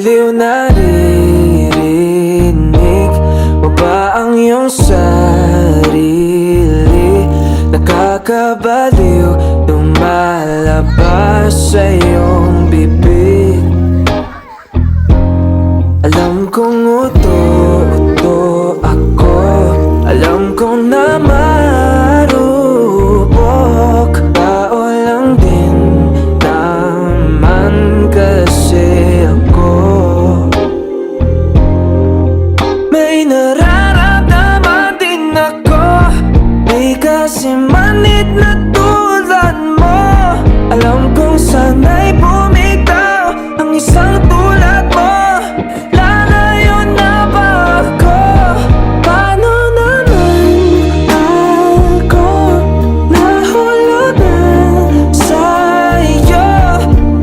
Liw naririnig mo ba ang iyong sarili? Nakakabaliw lumalabas sa iyong bibig. Alam kong uto-uto ako, alam kong na marupok. Tao lang din naman kasi ako. May nararamdaman din ako, may kasimanit na tulad mo. Alam kong sana'y bumitaw ang isang tulad mo. Lalayo na ba ako? Paano naman ako nahulugan sa'yo?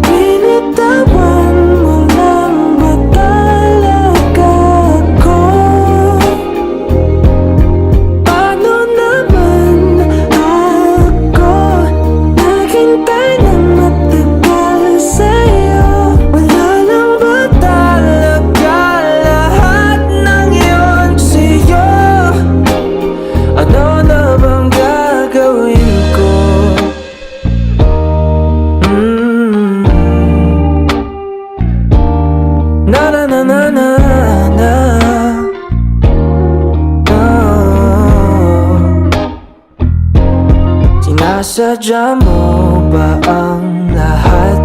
Binitawan mo lang ba talaga ko? Paano naman ako naghintay ng matagal sa'yo? Wala lang ba talaga lahat ng yun sa'yo? Ano na bang gagawin ko? Na na na na na na. Sinasadya mo ba ang lahat?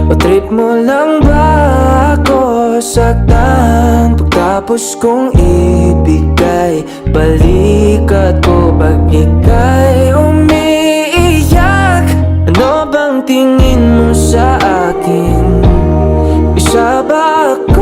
O trip mo lang ba ako saktan? Pagkapos kong ibigay balikat ko pag ika'y umiiyak. Ano bang tingin mo sa akin? Isa ba ako